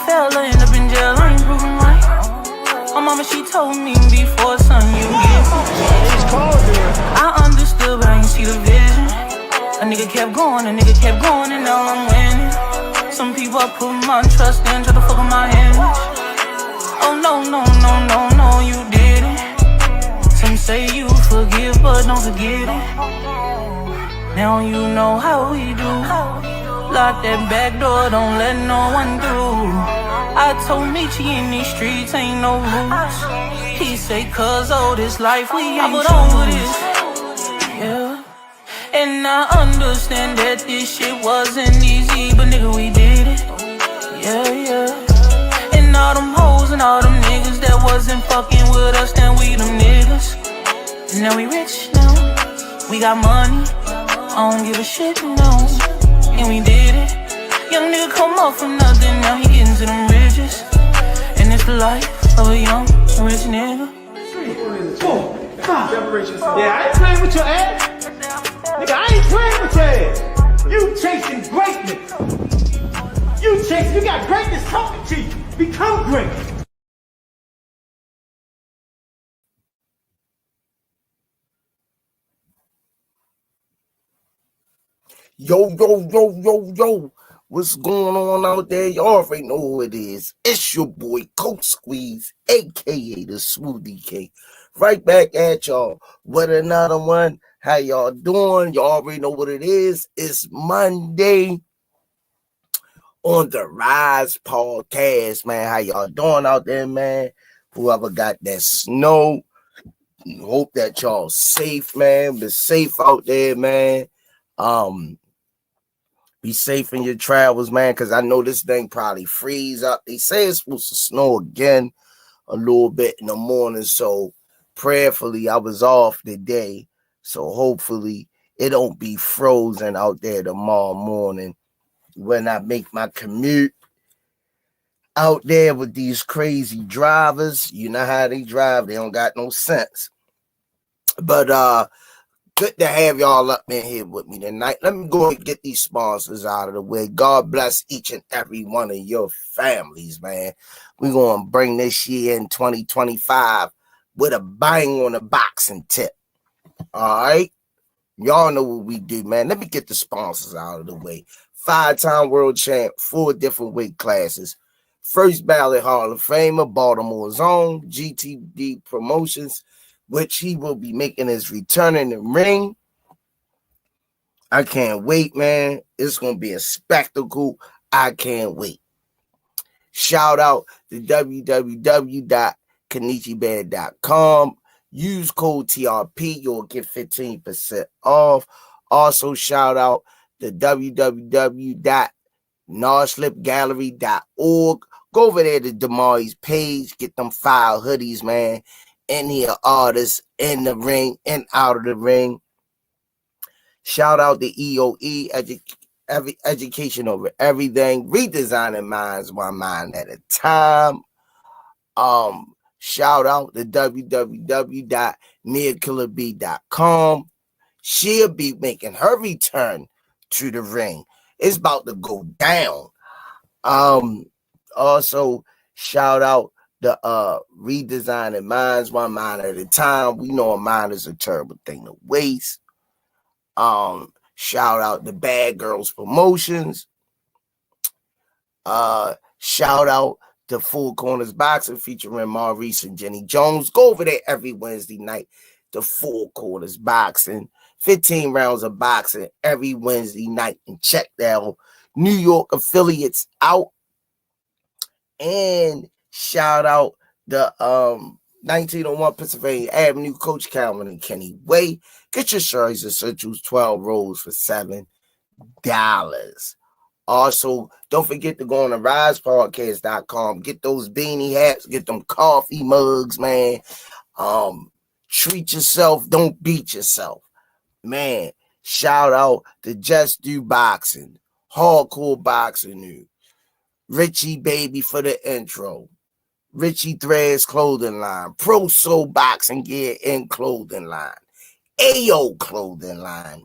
fail, I end up in jail, I ain't proving right. My mama, she told me before, son, you get I understood, but I ain't see the vision. A nigga kept going, and now I'm winning. Some people I put my trust in, try to fuck with my image. Oh no, you didn't. Some say you forgive, but don't forget it. Now you know how we do. Lock that back door, don't let no one through. I told Michi in these streets ain't no rules. He say, cuz oh, this life we ain't put on with this. Yeah. And I understand that this shit wasn't easy, but nigga, we did it. Yeah. And all them hoes and all them niggas that wasn't fucking with us, then we them niggas. And now we rich now. We got money. I don't give a shit, no. And we did it. Young nigga come up from nothing, now he getting to them riches. And it's the life of a young rich nigga. 3, 4, 5. Yeah, I ain't playing with your ass. Nigga, I ain't playing with your ass. You chasing greatness. You got greatness talking to you. Become great. Yo. What's going on out there? Y'all already know who it is. It's your boy, Coach Squeeze, a.k.a. the Smoothie Cake. Right back at y'all with another one. How y'all doing? Y'all already know what it is. It's Monday on the Rize podcast, man. How y'all doing out there, man? Whoever got that snow, hope that y'all safe, man. Be safe out there, man. Be safe in your travels, man, because I know this thing probably freeze up. They say it's supposed to snow again a little bit in the morning, so prayerfully I was off today, so hopefully it don't be frozen out there tomorrow morning when I make my commute out there with these crazy drivers. You know how they drive. They don't got no sense. But good to have y'all up in here with me tonight. Let me go and get these sponsors out of the way. God bless each and every one of your families, man. We're going to bring this year in 2025 with a bang on the boxing tip. All right? Y'all know what we do, man. Let me get the sponsors out of the way. 5-time world champ, 4 different weight classes. First ballot Hall of Famer, Baltimore's own, GTD Promotions, which he will be making his return in the ring. I can't wait, man. It's going to be a spectacle. I can't wait. Shout out to www.kenichibad.com. Use code TRP. You'll get 15% off. Also, shout out to www.narslipgallery.org. Go over there to Damari's page. Get them 5 hoodies, man. Any artists in the ring and out of the ring. Shout out to EOE, education over everything. Redesigning minds one mind at a time. Shout out to www.nearkillerb.com. She'll be making her return to the ring. It's about to go down. Also, shout out the redesigning minds one mind at a time. We know a mind is a terrible thing to waste. Shout out to Bad Girls Promotions. Shout out to Full Corners Boxing featuring Maurice and Jenny Jones. Go over there every Wednesday night to Full Corners Boxing. 15 rounds of boxing every Wednesday night, and check their New York affiliates out. And shout out the 1901 Pennsylvania Avenue, Coach Calvin and Kenny Way. Get your shirts and essentials, 12 rolls for $7. Also, don't forget to go on the risepodcast.com. Get those beanie hats, get them coffee mugs, man. Treat yourself, don't beat yourself. Man, shout out to Just Do Boxing, Hardcore Boxing News, Richie Baby for the intro, Richie Threads Clothing Line, Pro Soul Boxing Gear and Clothing Line, AO Clothing Line.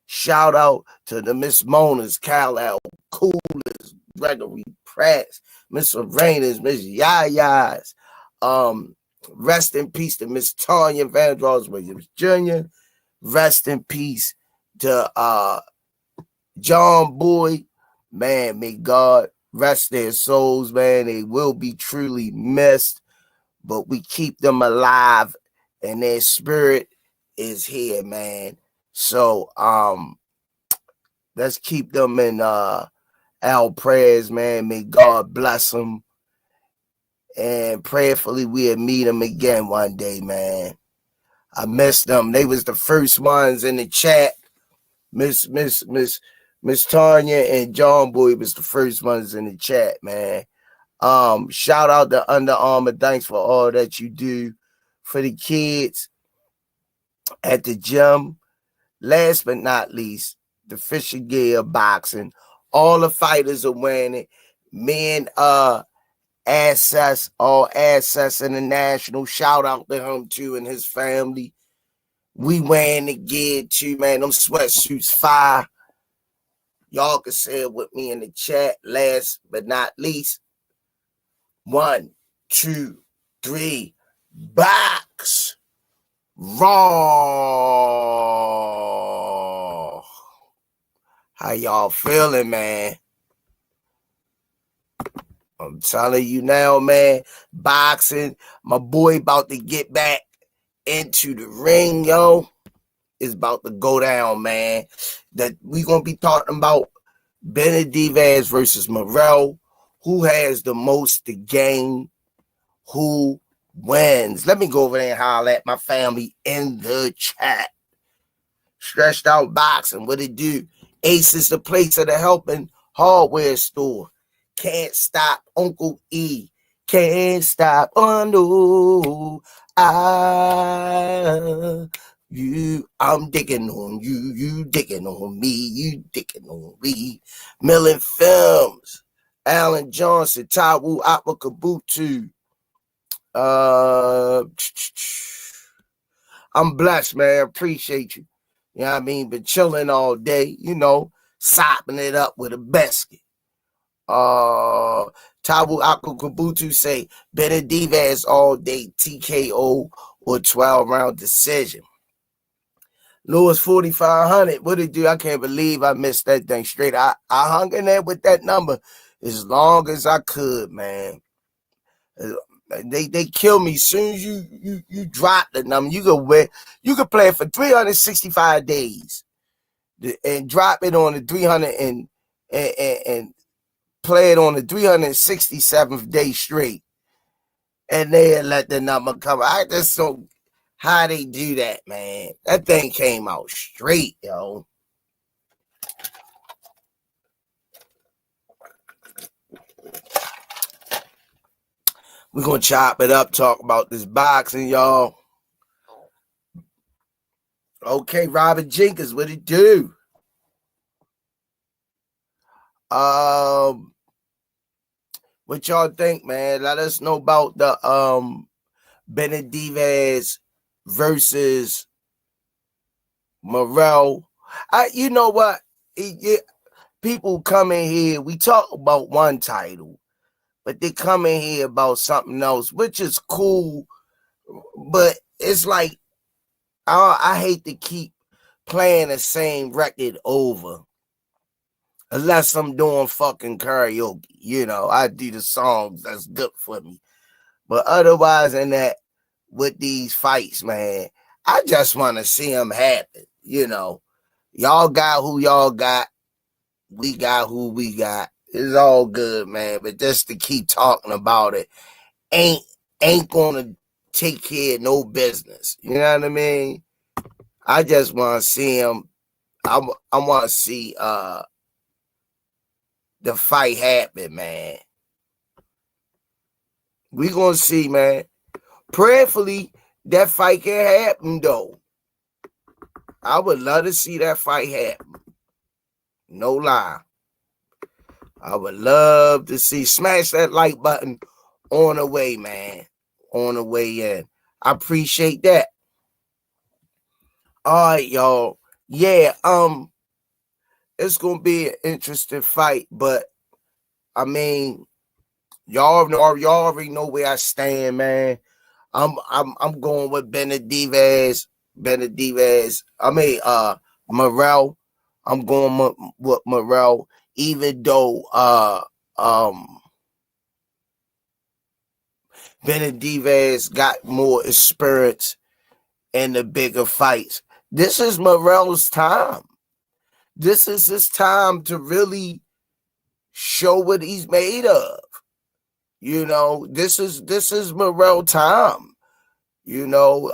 Shout out to the Miss Mona's, Cal Coolest, Gregory Pratt's, Miss Serena's, Miss Yaya's. Rest in peace to Miss Tanya Vandross Williams Jr. Rest in peace to John Boy. Man, may God rest their souls, man. They will be truly missed, but we keep them alive and their spirit is here, man. So let's keep them in our prayers, man. May God bless them. And prayerfully we'll meet them again one day, man. I miss them. They was the first ones in the chat. Miss Tanya and John Boy was the first ones in the chat, man. Shout out to Under Armour. Thanks for all that you do for the kids at the gym. Last but not least, the Fisher Gear boxing. All the fighters are wearing it. Men, Access, all Access International. Shout out to him too and his family. We wearing the gear too, man. Them sweatsuits fire. Y'all can say it with me in the chat. Last but not least, 1, 2, 3, box raw. How y'all feeling, man? I'm telling you now, man, boxing, my boy about to get back into the ring, yo. Is about to go down, man. That we gonna be talking about Benevidez versus Morrell. Who has the most to gain? Who wins? Let me go over there and holler at my family in the chat. Stretched Out Boxing, what it do? Ace is the place of the helping hardware store. Can't stop Uncle E. Can't stop. Oh no, I'm digging on you. You digging on me. You digging on me. Millen Films. Alan Johnson. Tawu Apakabutu. I'm blessed, man. Appreciate you. You know what I mean? Been chilling all day, you know, sopping it up with a biscuit. Tabu Akukabutu say Benevidez all day TKO or 12-round decision. Lewis 4500. What it do? I can't believe I missed that thing straight. I hung in there with that number as long as I could, man. They kill me as soon as you drop the number. You could play it for 365 days and drop it on the 300 and play it on the 367th day straight, and they let the number come. I just don't how they do that, man. That thing came out straight, yo. We're gonna chop it up, talk about this boxing, y'all. Okay, Robert Jenkins, what it do? What y'all think, man? Let us know about the Benevidez versus Morell. You know what? People come in here, we talk about one title, but they come in here about something else, which is cool, but it's like I hate to keep playing the same record over. Unless I'm doing fucking karaoke, you know, I do the songs that's good for me. But otherwise than that, with these fights, man, I just want to see them happen. You know, y'all got who y'all got. We got who we got. It's all good, man. But just to keep talking about it ain't gonna take care of no business. You know what I mean? I just want to see them. I want to see the fight happen, man. We gonna see, man. Prayerfully, that fight can happen, though. I would love to see that fight happen. No lie. I would love to see. Smash that like button on the way, man. On the way in. I appreciate that. All right, y'all. Yeah, it's gonna be an interesting fight, but I mean, y'all already know where I stand, man. I'm going with Benevidez. I mean, Morell. I'm going with Morell, even though Benevidez got more experience in the bigger fights. This is Morell's time. This is his time to really show what he's made of. You know, this is Morell time. You know,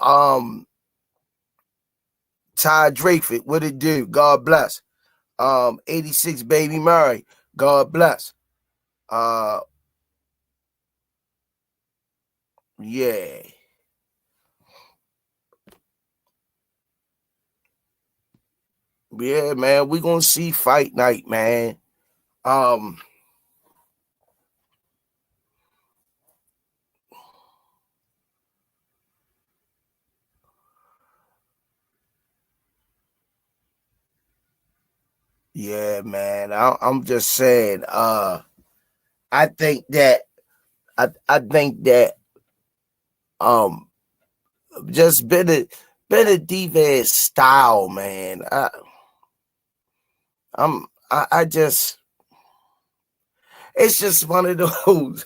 Ty Drakeford, what it do? God bless. 86 Baby Murray, God bless. Yeah. Yeah, man, we gonna see fight night, man. Yeah, man. I'm just saying, I think that I think that just Benevidez style, man. I just it's just one of those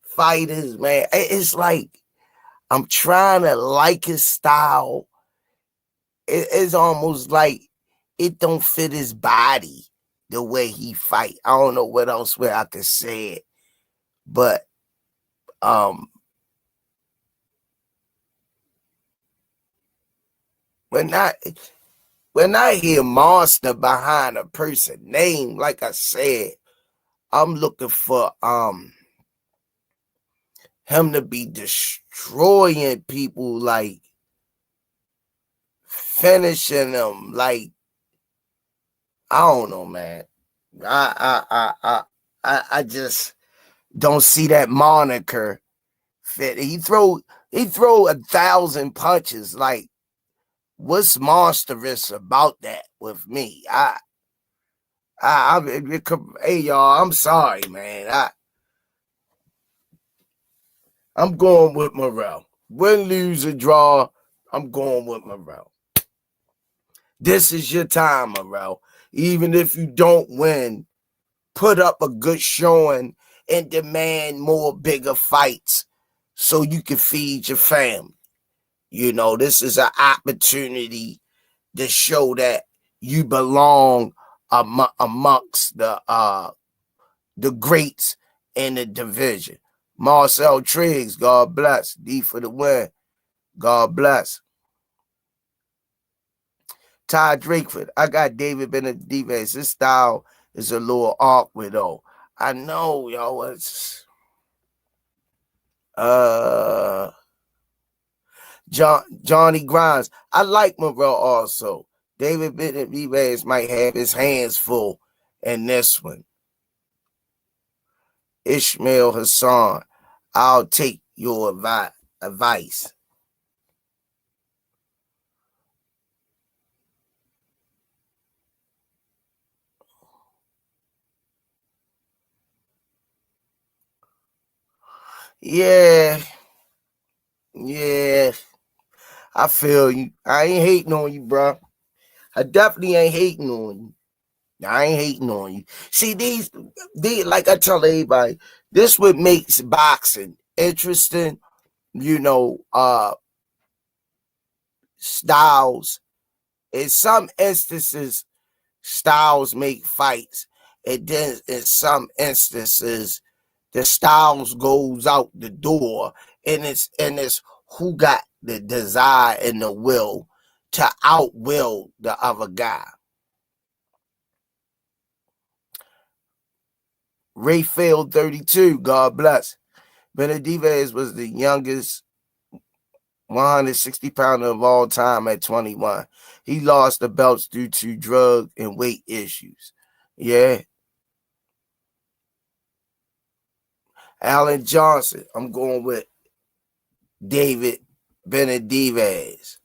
fighters, man. It's like I'm trying to like his style. It's almost like it don't fit his body the way he fight. I don't know what else where I could say it, but when I hear monster behind a person name, like I said, I'm looking for him to be destroying people, like finishing them, like I don't know, man. I just don't see that moniker fit. He throw 1,000 punches. Like, what's monstrous about that with me? Hey y'all, I'm sorry, man. I'm going with Morell. Win, lose, or draw, I'm going with Morell. This is your time, Morell. Even if you don't win, put up a good showing and demand more bigger fights so you can feed your family. You know, this is an opportunity to show that you belong amongst the greats in the division. Marcel Triggs, God bless. D for the win. God bless. Ty Drakeford, I got David Benevidez. His style is a little awkward though. I know, yo. It's Johnny Grimes. I like Morell also. David Benavidez might have his hands full in this one. Ishmael Hassan, I'll take your advice. Yeah. I feel you. I ain't hating on you, bro. I definitely ain't hating on you. I ain't hating on you. See, these like I tell everybody, this what makes boxing interesting. You know, styles. In some instances, styles make fights. And then in some instances, the styles goes out the door, and it's who got the desire and the will to outwill the other guy. Rayfield 32, God bless. Benavidez was the youngest 160-pounder of all time at 21. He lost the belts due to drug and weight issues. Yeah. Alan Johnson, I'm going with David Benevidez.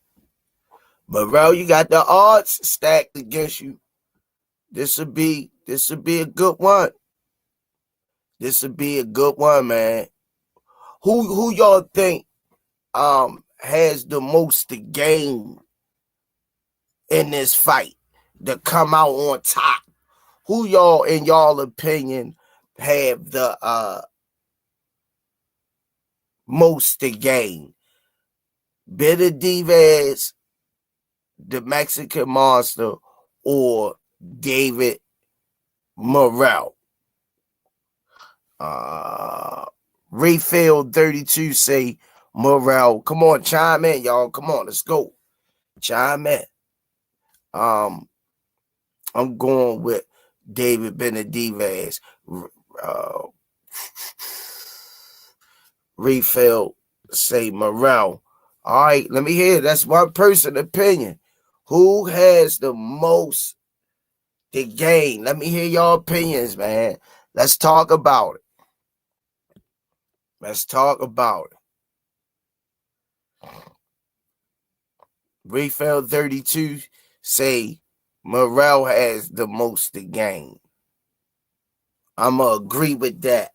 Morell, you got the odds stacked against you. This would be a good one. This would be a good one, man. Who y'all think has the most to gain in this fight to come out on top? Who y'all, in y'all opinion, have the most to gain? Benevidez, the Mexican monster, or David Morrell? Rayfield 32 say Morrell. Come on, chime in, y'all. Come on, let's go. Chime in. I'm going with David Benevidez. Rayfield say Morrell. All right, let me hear. That's one person opinion. Who has the most to gain? Let me hear your opinions, man. Let's talk about it. Let's talk about it. Rayfield 32 say Morrell has the most to gain. I'm going to agree with that.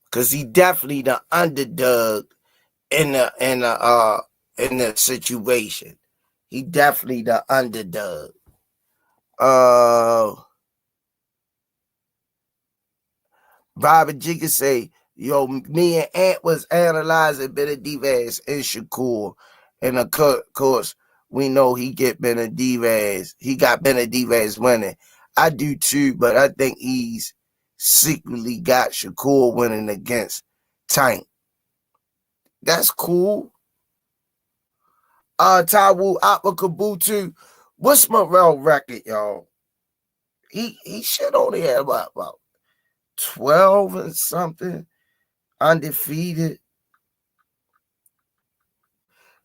Because he definitely the underdog in the situation. He definitely the underdog. Robert Jigga say, yo, me and Ant was analyzing Benavidez and Shakur. And of course, we know he get Benavidez. He got Benavidez winning. I do too, but I think he's secretly got Shakur winning against Tank. That's cool. Tawu Apakabutu. What's Morell record, y'all? He should only have about 12 and something undefeated.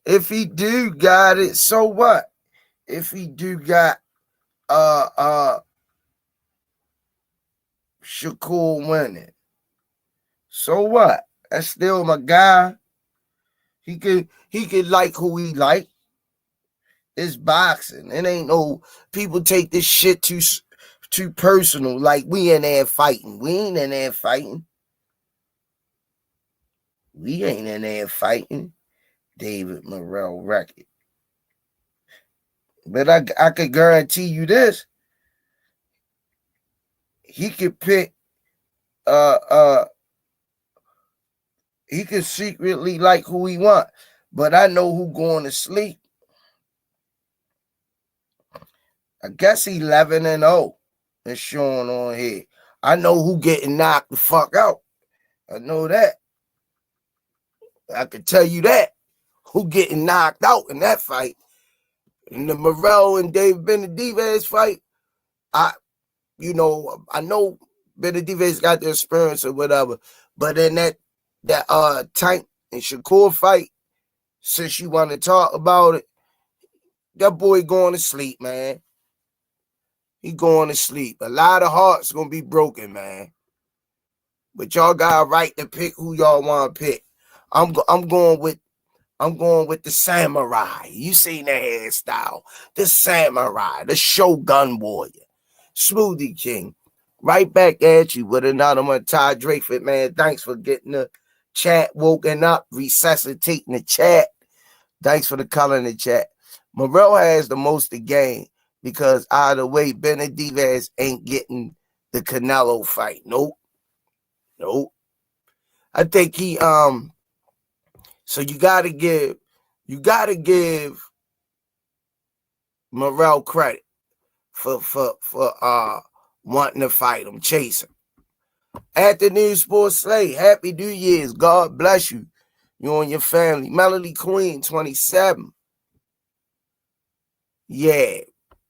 If he do got it, so what? If he do got Shakur winning, so what? That's still my guy. He could like who he like. It's boxing. It ain't no people take this shit too personal. Like we in there fighting. We ain't in there fighting. We ain't in there fighting. David Morrell record. But I could guarantee you this. He could pick he could secretly like who he want. But I know who going to sleep. I guess 11-0 is showing on here. I know who getting knocked the fuck out. I know that. I can tell you that. Who getting knocked out in that fight. In the Morrell and David Benavidez fight, I know Benavidez got the experience or whatever. But in that Tank and Shakur fight, since you want to talk about it, that boy going to sleep, man. He going to sleep. A lot of hearts gonna be broken, man. But y'all got a right to pick who y'all want to pick. I'm going with the samurai. You seen the hairstyle. The samurai, the shogun warrior. Smoothie King. Right back at you with another one. Ty Drakeford, man. Thanks for getting the chat woken up, resuscitating the chat. Thanks for the color in the chat. Morrell has the most to gain because either way, Benevidez ain't getting the Canelo fight. Nope. I think he so you gotta give Morrell credit for wanting to fight him, chase him. Afternoon Sports Slay, Happy New Year's. God bless you. You and your family. Melody Queen, 27. Yeah.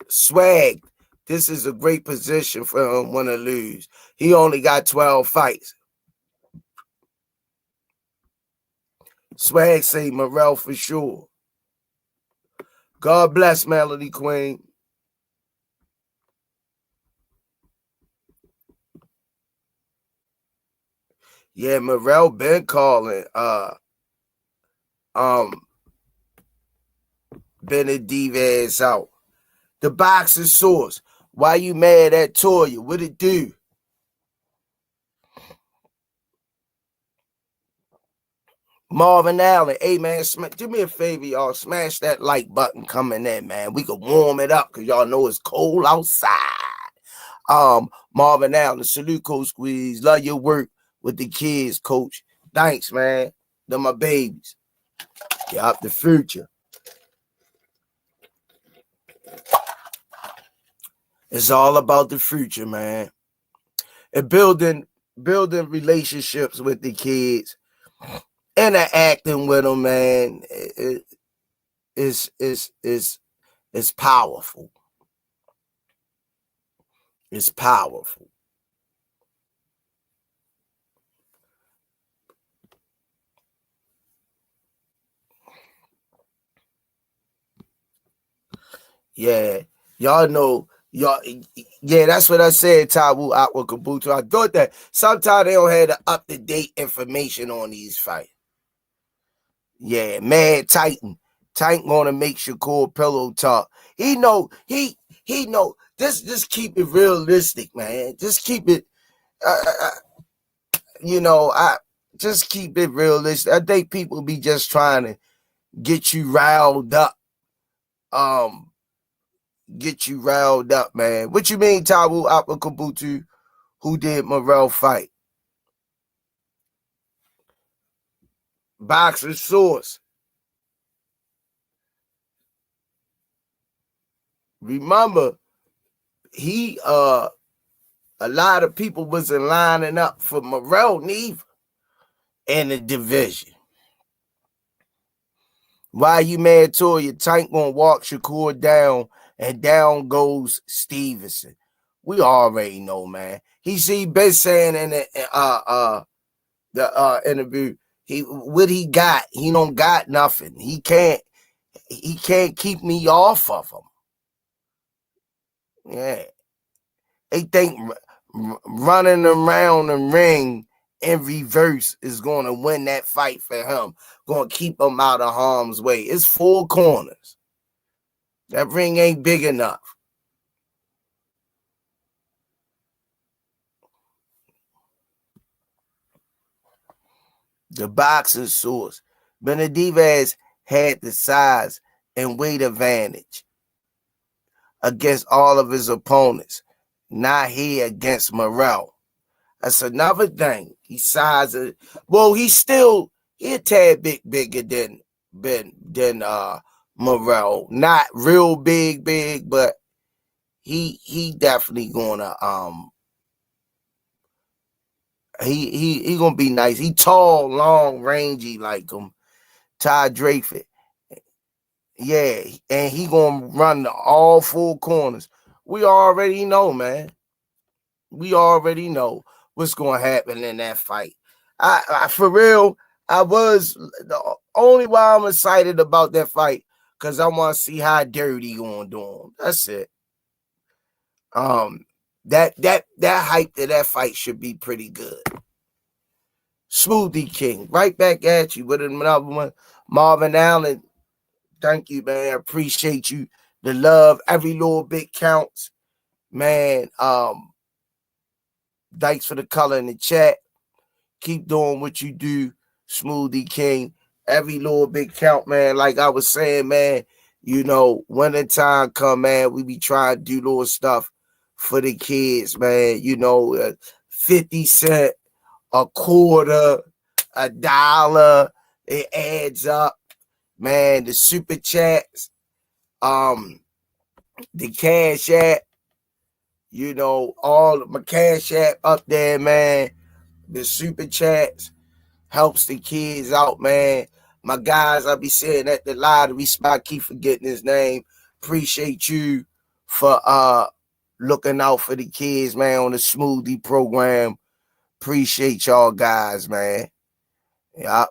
Swag. This is a great position for him when to lose. He only got 12 fights. Swag say Morrell for sure. God bless Melody Queen. Yeah, Morrell been calling Benevidez out. The boxing source. Why you mad at Toya? What it do? Marvin Allen, hey man, do me a favor, y'all. Smash that like button coming in, man. We can warm it up because y'all know it's cold outside. Marvin Allen, salute, Coach Squeeze. Love your work with the kids, Coach. Thanks, man. They're my babies. Yup, the future. It's all about the future, man. And building relationships with the kids, interacting with them, man. It's powerful. It's powerful. Yeah, y'all know, y'all. Yeah, that's what I said. Tabu Aqua Kabuto. I thought that sometimes they don't have the up-to-date information on these fights. Yeah, Mad Titan. Titan gonna make Shakur pillow talk. He know. Just keep it realistic, man. Just keep it. Just keep it realistic. I think people be just trying to get you riled up. Get you riled up, man. What you mean, Tabu Aqua Kabuto? Who did Morell fight? Boxer source. Remember, he a lot of people wasn't lining up for Morell neither in the division. Why you mad, Toya? Tank gonna walk Shakur down, and down goes Stevenson. We already know, man. He been saying in the interview, what he got, he don't got nothing. He can't keep me off of him. Yeah. They think running around the ring in reverse is going to win that fight for him. Going to keep him out of harm's way. It's 4 corners. That ring ain't big enough. The boxing source. Benevidez had the size and weight advantage against all of his opponents. Not here against Morell. That's another thing. He's size. Well, he a tad bit bigger than Morell. Not real big, but he definitely gonna he gonna be nice. He tall, long, rangy like him. Ty Drayford. Yeah, and he gonna run all 4 corners. We already know, man. We already know what's gonna happen in that fight. I for real, I was the only why I'm excited about that fight because I want to see how dirty gonna do him. That's it. That hype to that fight should be pretty good. Smoothie King, right back at you with another one. Marvin Allen, thank you, man. I appreciate you. The love, every little bit counts, man. Thanks for the color in the chat. Keep doing what you do, Smoothie King. Every little bit count, man. Like I was saying, man, when the time come, man, we be trying to do little stuff for the kids, man. 50 cents, a quarter, $1, it adds up, man. The super chats, the cash app, all of my cash app up there, man. The super chats helps the kids out, man. My guys, I be saying at the lottery spot, keep forgetting his name. Appreciate you for looking out for the kids, man, on the smoothie program. Appreciate y'all guys, man. Yeah.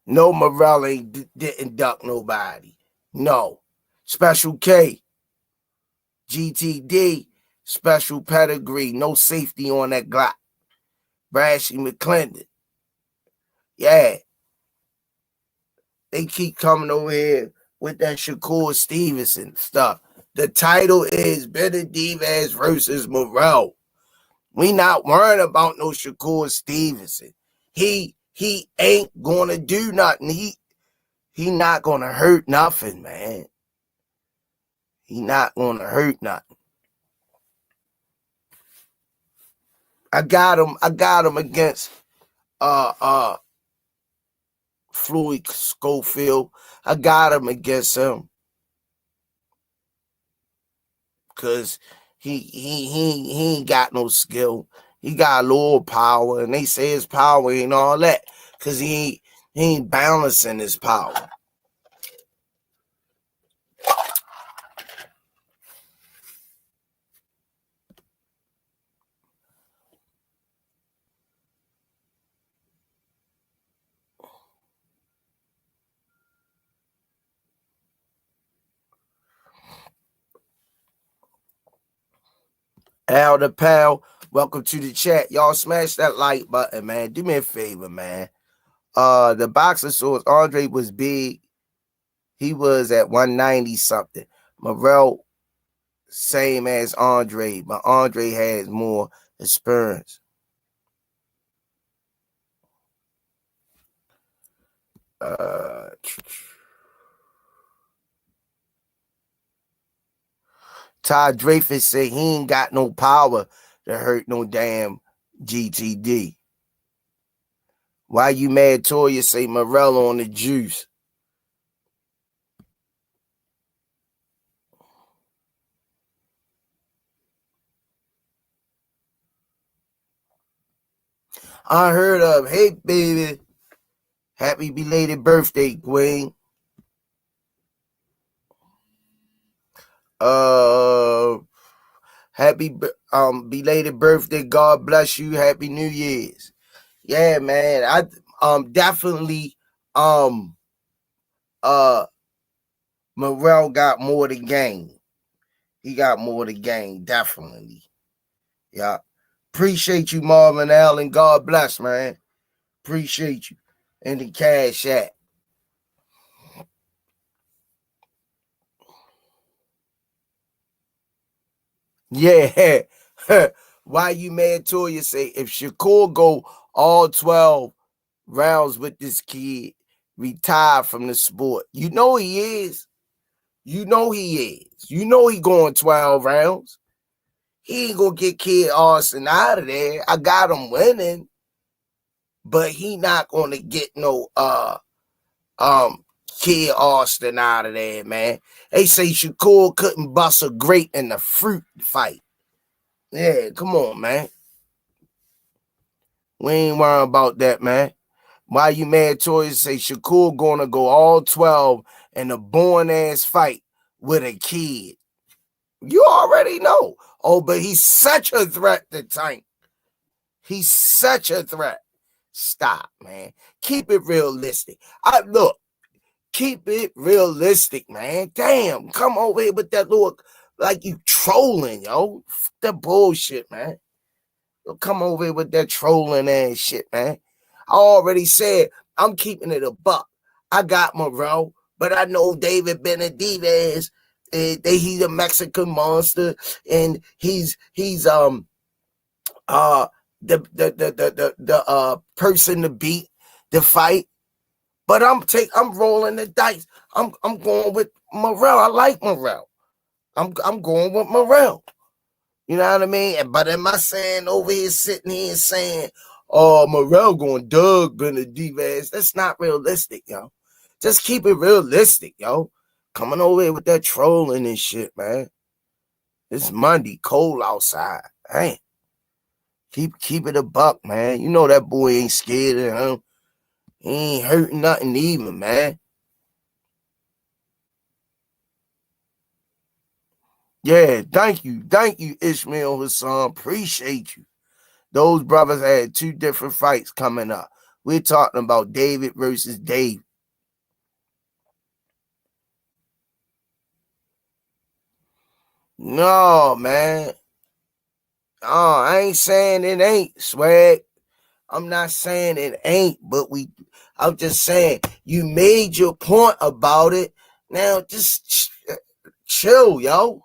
No, Morell didn't duck nobody. No. Special K. GTD. Special pedigree. No safety on that Glock. Brashy McClendon. Yeah. They keep coming over here with that Shakur Stevenson stuff. The title is Benevidez versus Morell. We not worrying about no Shakur Stevenson. He ain't gonna do nothing. He not gonna hurt nothing, man. He not gonna hurt nothing. I got him against Floyd Schofield. I got him against him because he ain't got no skill. He got a little power, and they say his power ain't all that because he ain't balancing his power. Al the Pal, welcome to the chat. Y'all smash that like button, man. Do me a favor, man. The boxer source, Andre was big. He was at 190 something. Morell, same as Andre, but Andre has more experience. Todd Dreyfus said he ain't got no power to hurt no damn GTD. Why you mad, Toya? Say Morell on the juice. I heard of, hey, baby. Happy belated birthday, Queen. Happy belated birthday. God bless you. Happy New Year's. Yeah, man. I definitely Morell got more to gain. He got more to gain, definitely. Yeah. Appreciate you, Marvin Allen. God bless, man. Appreciate you. And the Cash App. Yeah. Why you mad, Toya? Say if Shakur go all 12 rounds with this kid, retire from the sport. You know he is. You know he is. You know he going 12 rounds. He ain't gonna get Kid Austin out of there. I got him winning, but he not gonna get no Kid Austin out of there, man. They say Shakur couldn't bust a grape in the fruit fight. Yeah, come on, man. We ain't worrying about that, man. Why you mad, Toys? Say Shakur gonna go all 12 in a born-ass fight with a kid. You already know. Oh, but he's such a threat to Tank. He's such a threat. Stop, man. Keep it realistic. Look, keep it realistic, man. Damn, come over here with that look like you trolling, yo. F that bullshit, man. Yo, come over here with that trolling ass shit, man. I already said I'm keeping it a buck. I got Morell, but I know David Benevidez. He's a Mexican monster, and he's the person to beat the fight. But I'm rolling the dice. I'm going with Morell. I like Morell. I'm going with Morell. You know what I mean? But am I saying over here sitting here saying, oh, Morell going Doug Benavidez? That's not realistic, yo. Just keep it realistic, yo. Coming over here with that trolling and shit, man. It's Monday, cold outside. Hey, keep it a buck, man. You know that boy ain't scared of him. He ain't hurting nothing even, man. Yeah, thank you, Ishmael Hassan. Appreciate you. Those brothers had two different fights coming up. We're talking about David versus Dave. No, man. Oh, I ain't saying it ain't, Swag. I'm not saying it ain't, but I'm just saying you made your point about it. Now, just chill, yo.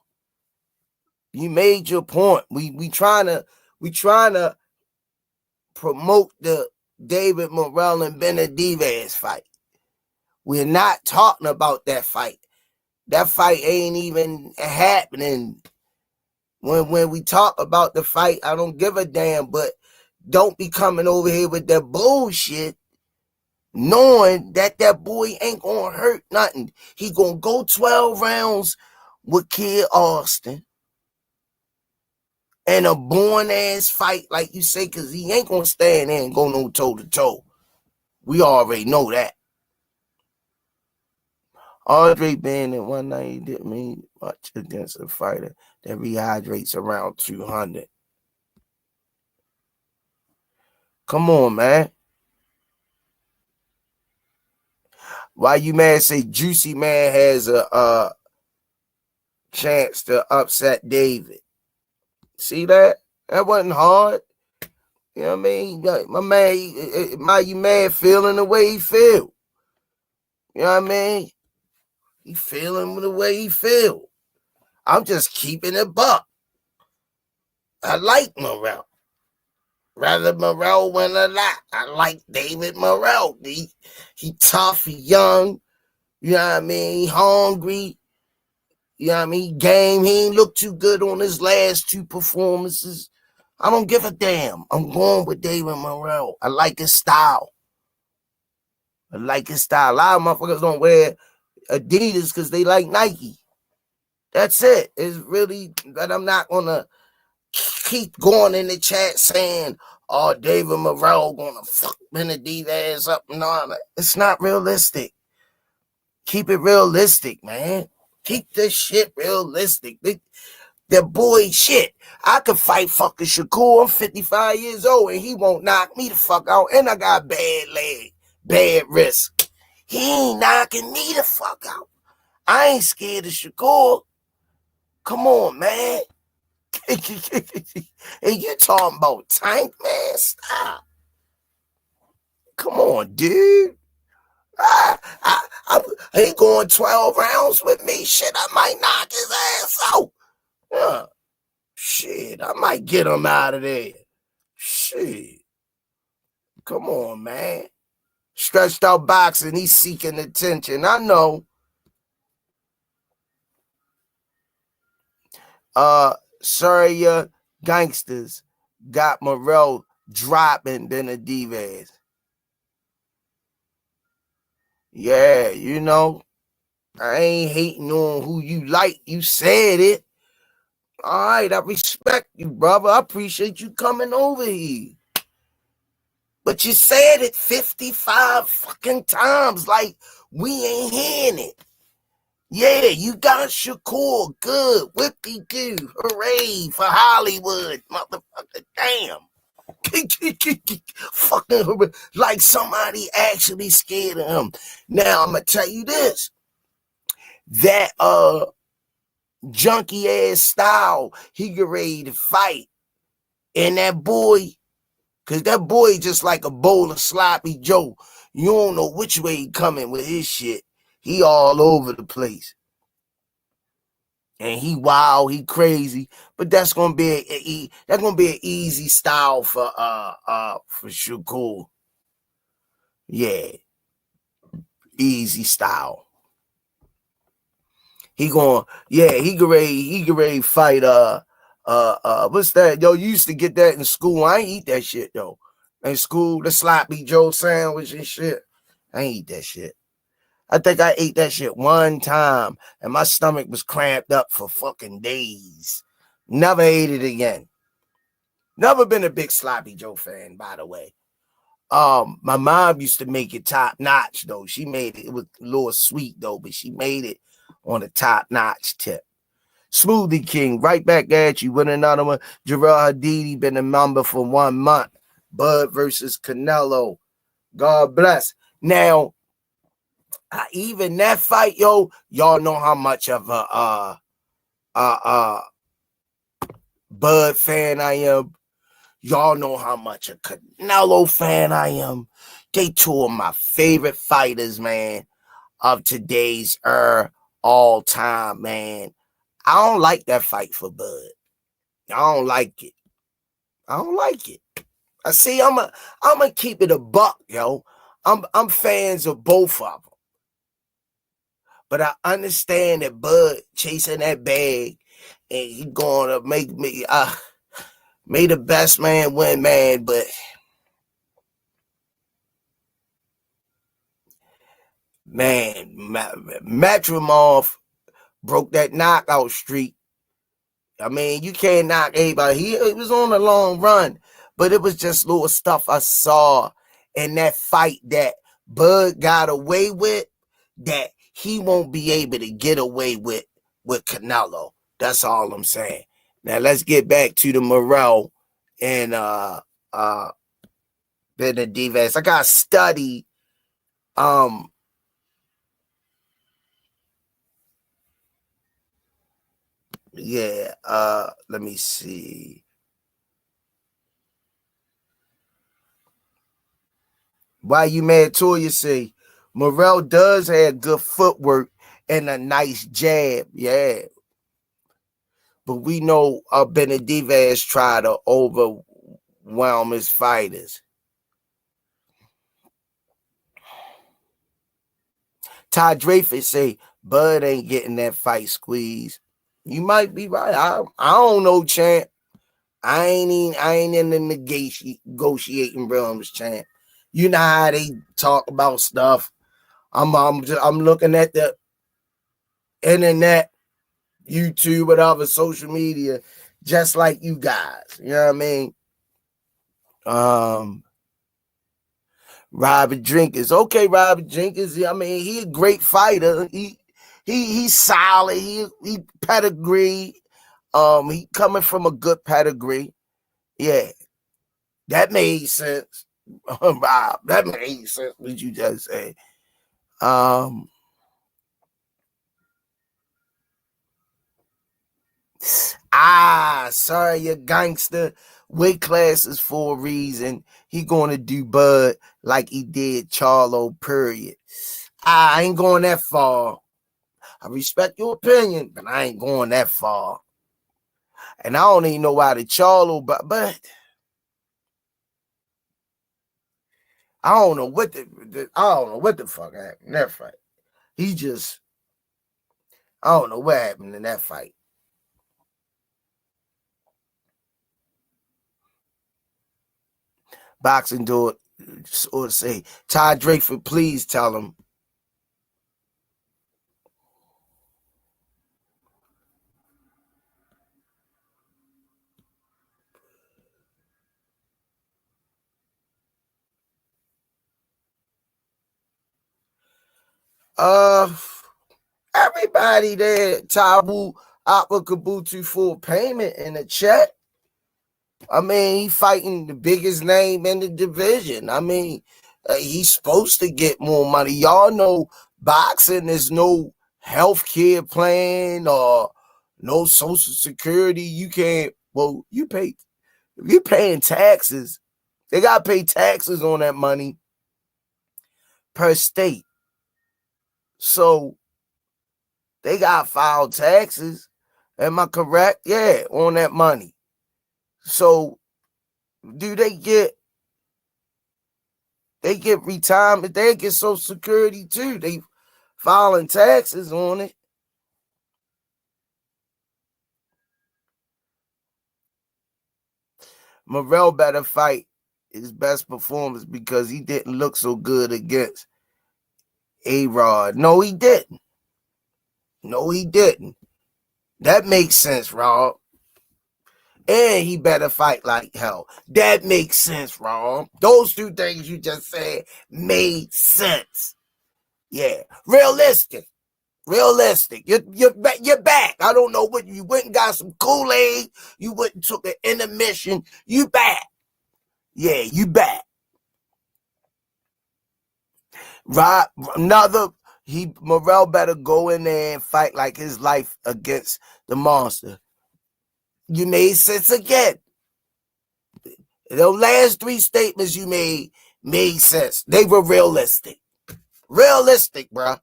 You made your point. We trying to promote the David Morell and Benevidez fight. We're not talking about that fight. That fight ain't even happening. When we talk about the fight, I don't give a damn, but don't be coming over here with that bullshit, knowing that boy ain't gonna hurt nothing. He gonna go 12 rounds with Kid Austin and a born-ass fight, like you say, because he ain't gonna stand there and go no toe-to-toe. We already know that. Andre being at 190 didn't mean much against a fighter that rehydrates around 200. Come on, man. Why you mad? Say Juicy Man has a chance to upset David. See that? That wasn't hard. You know what I mean? My man, you mad feeling the way he feel. You know what I mean? He feeling the way he feel. I'm just keeping it buck. I like Morell. Rather Morell win a lot. I like David Morell. He tough, he young. You know what I mean? He hungry. You know what I mean? Game. He ain't look too good on his last 2 performances. I don't give a damn. I'm going with David Morell. I like his style. A lot of motherfuckers don't wear Adidas because they like Nike. That's it. It's really that I'm not gonna keep going in the chat saying, "Oh, David Morell gonna fuck Benavidez up," and all that. It's not realistic. Keep it realistic, man. Keep this shit realistic. The boy shit. I could fight fucking Shakur. I'm 55 years old and he won't knock me the fuck out. And I got bad leg, bad wrist. He ain't knocking me the fuck out. I ain't scared of Shakur. Come on, man. And you talking about Tank, man? Stop. Come on, dude. He going 12 rounds with me. Shit, I might knock his ass out. Shit, I might get him out of there. Shit. Come on, man. Stretched out boxing, he's seeking attention. I know. Syria gangsters got Morell dropping Benevidez. Yeah, you know, I ain't hating on who you like. You said it. All right, I respect you, brother. I appreciate you coming over here. But you said it 55 fucking times like we ain't hearing it. Yeah, you got Shakur. Good. Whippy-doo. Hooray for Hollywood. Motherfucker, damn. Fucking hooray. Like somebody actually scared of him. Now, I'm going to tell you this. That junky ass style he get ready to fight. And that boy, because that boy just like a bowl of sloppy Joe. You don't know which way he coming with his shit. He all over the place. And he wild, he crazy. But that's gonna be an easy style for Shakur. Yeah. Easy style. He get ready to fight what's that? Yo, you used to get that in school. I ain't eat that shit though. In school, the sloppy Joe sandwich and shit. I ain't eat that shit. I think I ate that shit one time and my stomach was cramped up for fucking days. Never ate it again. Never been a big sloppy Joe fan, by the way. My mom used to make it top notch though. She made it was a little sweet though, but she made it on a top notch tip. Smoothie King, right back at you with another one. Jarrell Hadidi been a member for 1 month. Bud versus Canelo. God bless. Now, even that fight, yo, y'all know how much of a Bud fan I am. Y'all know how much a Canelo fan I am. They 2 of my favorite fighters, man, of today's all time, man. I don't like that fight for Bud. I don't like it. I don't like it. I see. I'm keep it a buck, yo. I'm fans of both of them, but I understand that Bud chasing that bag and he gonna make me may the best man win, man. But man, Matrimov broke that knockout streak. I mean, you can't knock anybody. He was on a long run, but it was just little stuff I saw in that fight that Bud got away with that he won't be able to get away with Canelo. That's all I'm saying. Now let's get back to the Morell and Benevidez. I got to study yeah, let me see. Why you mad, Toya? Say Morell does have good footwork and a nice jab, yeah. But we know Benevidez tried to overwhelm his fighters. Todd Dreyfus say Bud ain't getting that fight squeeze. You might be right. I don't know, champ. I ain't in the negotiating realms, champ. You know how they talk about stuff. I'm looking at the internet, YouTube, whatever, social media, just like you guys. You know what I mean? Robert Jenkins. Okay, Robert Jenkins. I mean, he a great fighter. He's solid. He pedigree. He coming from a good pedigree. Yeah. That made sense. Rob, that made sense what you just said. Sorry, your gangster. Weight classes for a reason. He gonna do Bud like he did Charlo, period. I ain't going that far. I respect your opinion, but I ain't going that far. And I don't even know why the Charlo, but I don't know what the fuck happened in that fight. I don't know what happened in that fight. Boxing door or say, Todd Dreyfus, please tell him. Everybody there, Tabu Kabutu full payment in the check. I mean, he fighting the biggest name in the division. I mean, he's supposed to get more money. Y'all know boxing is no health care plan or no social security. You can't, well, you're paying taxes. They got to pay taxes on that money per state. So they got to file taxes. Am I correct? Yeah, on that money. So do they get retirement? They get Social Security too. They filing taxes on it. Morell better fight his best performance because he didn't look so good against A-Rod. No, he didn't. That makes sense, Rob. And he better fight like hell. That makes sense, Rob. Those two things you just said made sense. Yeah. Realistic. You're back. I don't know what you went and got some Kool-Aid. You went and took an intermission. You back. Yeah, you back. Right. Morell better go in there and fight like his life against the monster. You made sense again. The last three statements you made sense. They were realistic. Realistic, bro.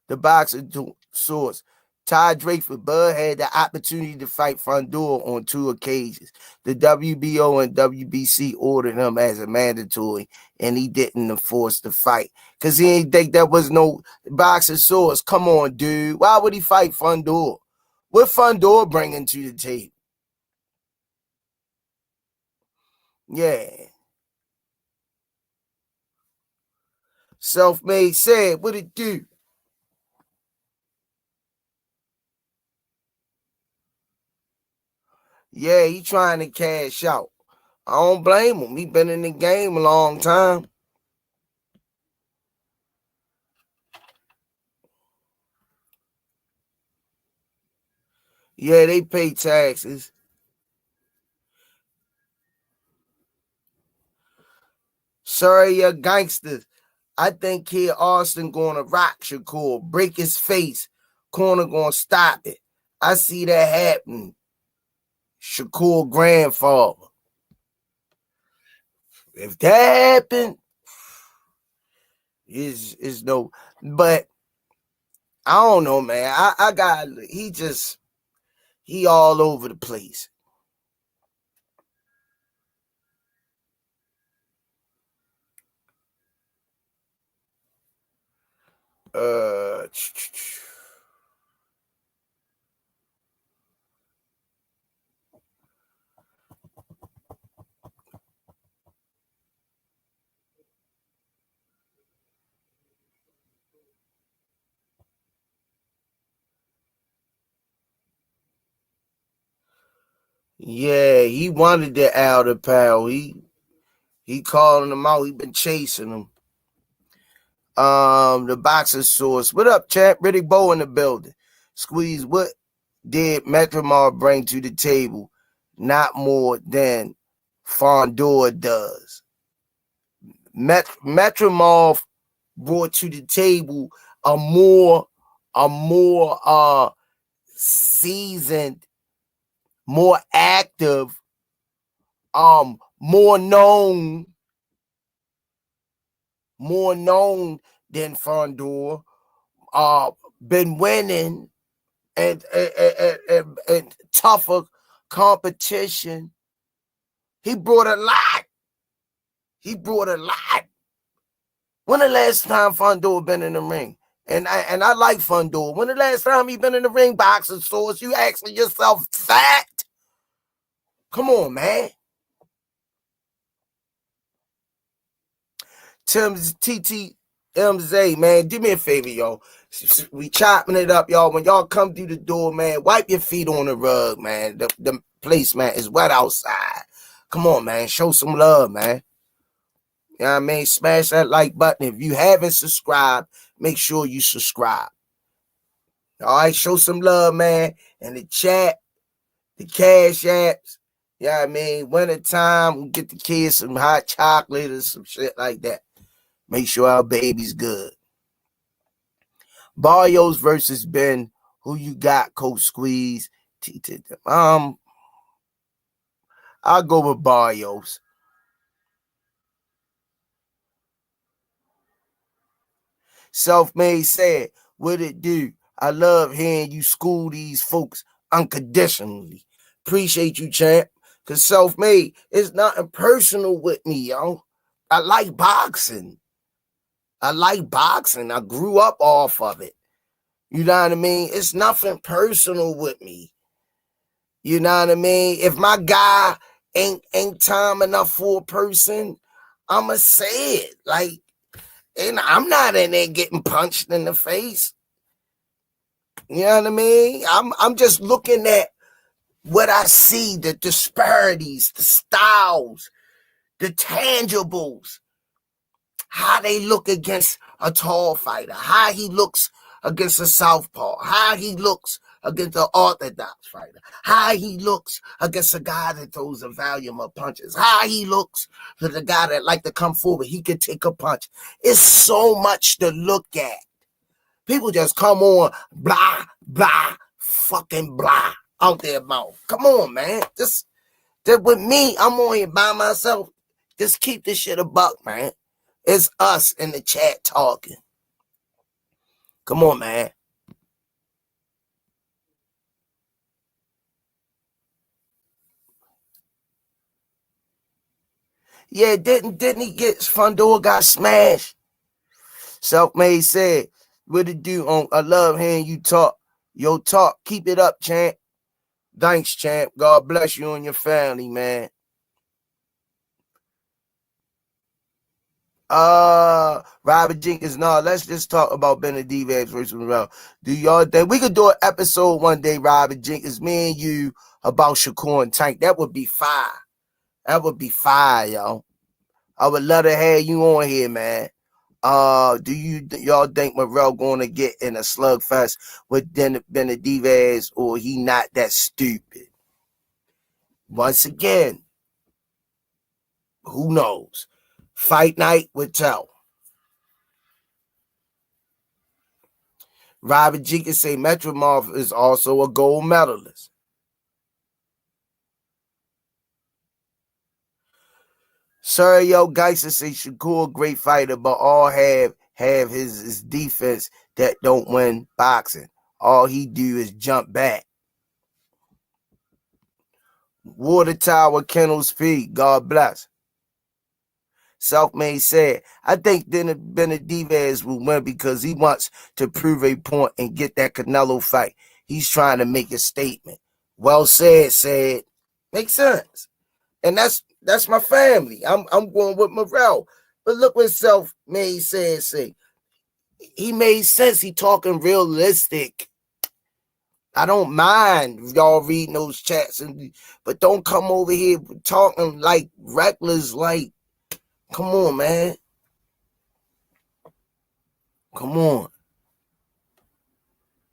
The boxing source. Todd Drakeford Bud had the opportunity to fight Fondor on 2 occasions. The WBO and WBC ordered him as a mandatory, and he didn't enforce the fight because he didn't think there was no boxing source. Come on, dude. Why would he fight Fondor? What Fondor bringing to the table? Yeah. Self-made said, what it do? Yeah, he trying to cash out. I don't blame him. He been in the game a long time. Yeah, they pay taxes. Sorry, you gangsters. I think Kid Austin gonna rock Shakur, break his face. Corner gonna stop it. I see that happening. Shakur grandfather. If that happened, is no. But I don't know, man. I got he all over the place. Uh. Yeah, he wanted the outer pal. He calling him out. He been chasing him. The boxer source. What up, champ? Riddick Bowe in the building. Squeeze, what did Metramar bring to the table? Not more than Fondor does. Metramar brought to the table a more seasoned, more active, more known than Fondor. Been winning and tougher competition. He brought a lot. When the last time Fondor been in the ring? And I like Fondor. When the last time he been in the ring, boxing source? You asking yourself that? Come on, man. TTMZ, man, do me a favor, y'all. We chopping it up, y'all. When y'all come through the door, man, wipe your feet on the rug, man. The place, man, is wet outside. Come on, man. Show some love, man. You know what I mean? Smash that like button. If you haven't subscribed, make sure you subscribe. All right, show some love, man. And the chat, the cash apps. You know what I mean? Winter time, we get the kids some hot chocolate or some shit like that. Make sure our baby's good. Barrios versus Ben. Who you got, Coach Squeeze? I'll go with Barrios. Self-made said, what it do? I love hearing you school these folks unconditionally. Appreciate you, champ. Because self-made is nothing personal with me, yo. I like boxing. I grew up off of it. You know what I mean? It's nothing personal with me. You know what I mean? If my guy ain't time enough for a person, I'ma say it. Like, and I'm not in there getting punched in the face. You know what I mean? I'm just looking at what I see, the disparities, the styles, the tangibles, how they look against a tall fighter, how he looks against a southpaw, how he looks against an orthodox fighter, how he looks against a guy that throws a volume of punches, how he looks to the guy that like to come forward, he could take a punch. It's so much to look at. People just come on, blah, blah, fucking blah, out their mouth. Come on, man. Just with me, I'm on here by myself. Just keep this shit a buck, man. It's us in the chat talking. Come on, man. Yeah, didn't he get Fundor got smashed? Self-made said, what it do on I love hearing you talk. Yo, talk. Keep it up, champ. Thanks, champ. God bless you and your family, man. Robert Jenkins. No, let's just talk about Benevidez versus Morell. Do y'all think we could do an episode one day, Robert Jenkins, me and you, about Shakur and Tank? That would be fire. That would be fire, yo. I would love to have you on here, man. Do y'all think Morell gonna get in a slugfest with Benevidez, or he not that stupid? Once again, who knows? Fight night would tell. Robert Jenkins say Metronov is also a gold medalist. Sergio Geiser say Shakur great fighter, but all have his defense that don't win boxing. All he do is jump back. Water Tower Kennels P. God bless. Self-made said, I think Benavidez will win because he wants to prove a point and get that Canelo fight. He's trying to make a statement. Well said. Makes sense. And that's my family. I'm going with Morell. But look what Self-made said. He made sense. He talking realistic. I don't mind y'all reading those chats, but don't come over here talking like reckless. Like, come on, man. Come on.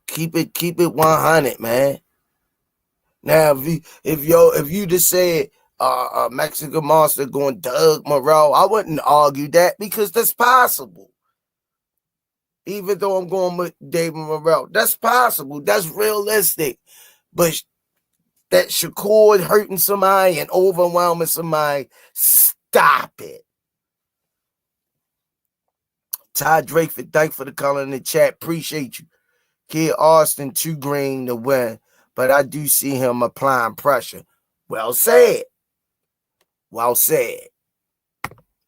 Keep it 100, man. Now, if you just said Mexican Monster going Doug Morell, I wouldn't argue that because that's possible. Even though I'm going with David Morell, that's possible. That's realistic. But that Shakur hurting somebody and overwhelming somebody, stop it. Ty Drakeford, thank for the color in the chat. Appreciate you. Kid Austin, 2 green to win, but I do see him applying pressure. Well said. Well said.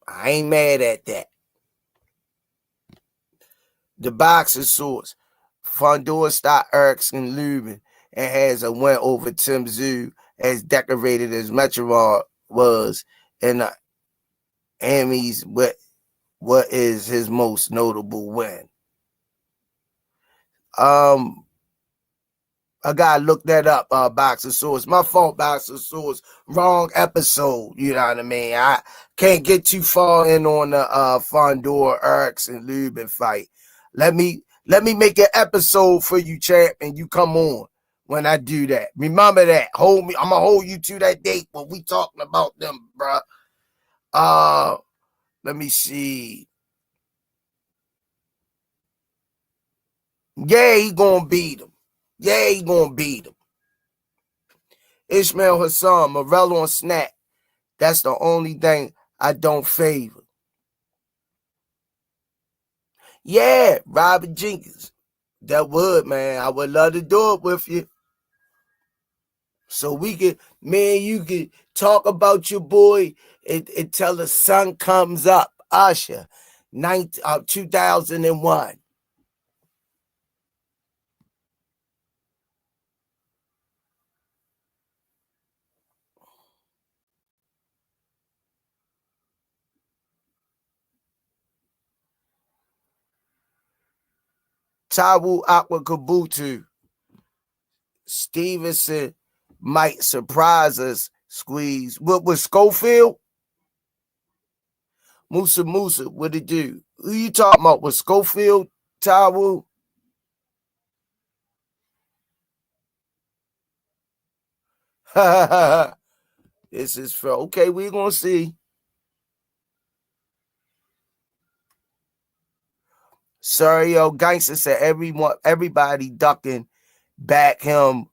I ain't mad at that. The boxer source. Fundor stopped Erickson Lubin and has a win over Tim Tszyu, as decorated as Metro was in the Emmys. What is his most notable win? I gotta look that up, Boxer Source. My fault, Boxer Source. Wrong episode, you know what I mean? I can't get too far in on the Fundor, Erickson Lubin fight. Let me make an episode for you, champ, and you come on when I do that. Remember that. Hold me. I'm gonna hold you to that date when we talking about them, bruh. Let me see. Yeah, he gonna beat him. Yeah, he gonna beat him. Ishmael Hassan, Morell on snap. That's the only thing I don't favor. Yeah, Robert Jenkins. That would, man. I would love to do it with you. So we could, man, you could talk about your boy until the sun comes up. Usher, 2001. Tawu Aqua Kabutu. Stevenson might surprise us. Squeeze. What was Schofield? Musa, what it do? Who you talking about? Was Schofield, Tawu? This is for okay. We're gonna see. Sorry, yo, Gangster said everybody ducking back him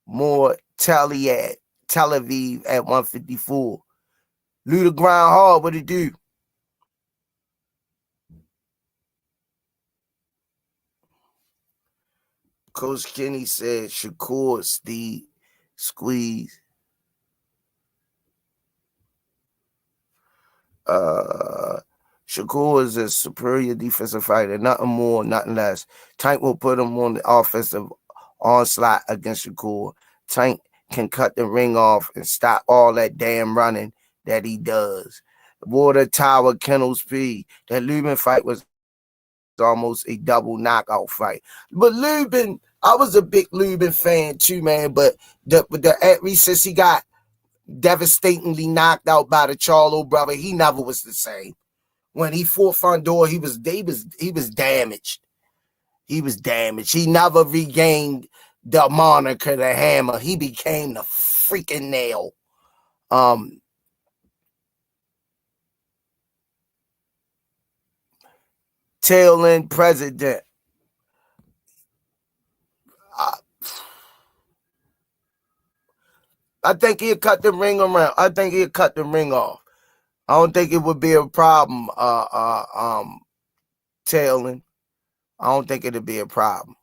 more Tel Aviv at 154. Lou the grind hard, what it do? Coach Kenny said Shakur Steve squeeze. Shakur is a superior defensive fighter, nothing more, nothing less. Tank will put him on the offensive onslaught against Shakur. Tank can cut the ring off and stop all that damn running that he does. Water Tower Kennel Speed. That Lubin fight was almost a double knockout fight. But Lubin, I was a big Lubin fan too, man. But the since he got devastatingly knocked out by the Charlo brother, he never was the same. When he fought Fondor, he was damaged. He was damaged. He never regained the moniker, the Hammer. He became the freaking nail. Tail end president. I think he'll cut the ring around. I think he'll cut the ring off. I don't think it would be a problem, tailing. I don't think it'll be a problem.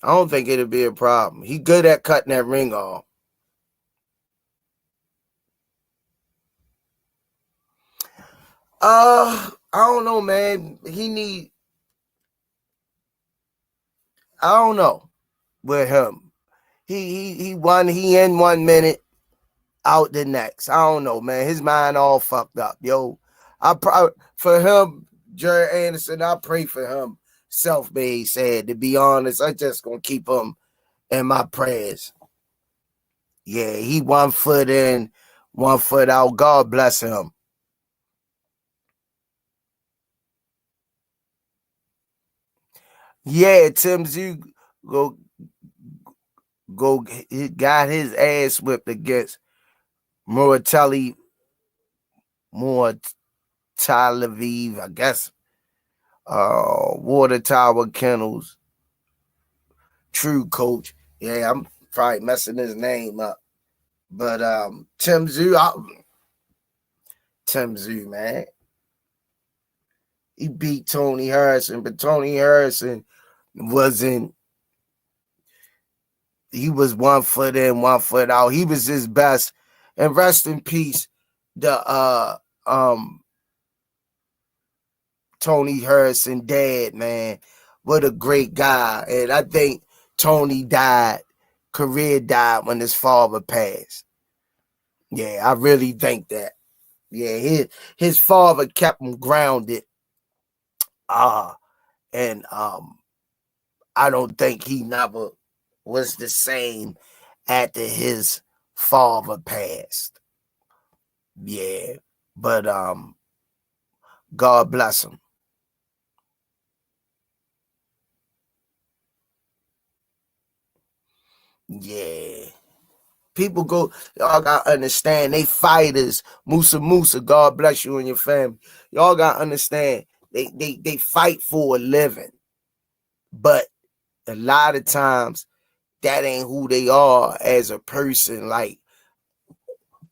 I don't think it'll be a problem. He good at cutting that ring off. I don't know, man. I don't know with him. He won. He in 1 minute, out the next. I don't know, man. His mind all fucked up, yo. For him, Jerry Anderson, I pray for him. Self-made said, to be honest, I just gonna keep him in my prayers. Yeah, he 1 foot in, 1 foot out. God bless him. Yeah, Tim Zoo got his ass whipped against Morrell, I guess. Water Tower Kennels. True coach. Yeah, I'm probably messing his name up. But Tim Zoo, man. He beat Tony Harrison, but Tony Harrison he was 1 foot in, 1 foot out. He was his best. And rest in peace, the Tony Harrison dad, man. What a great guy. And I think Tony career died when his father passed. Yeah, I really think that. Yeah, his father kept him grounded. And I don't think he never was the same after his father passed. Yeah, but God bless him. Yeah. People y'all gotta understand, they fighters. Musa, God bless you and your family. Y'all gotta understand, they fight for a living. But a lot of times, that ain't who they are as a person. Like,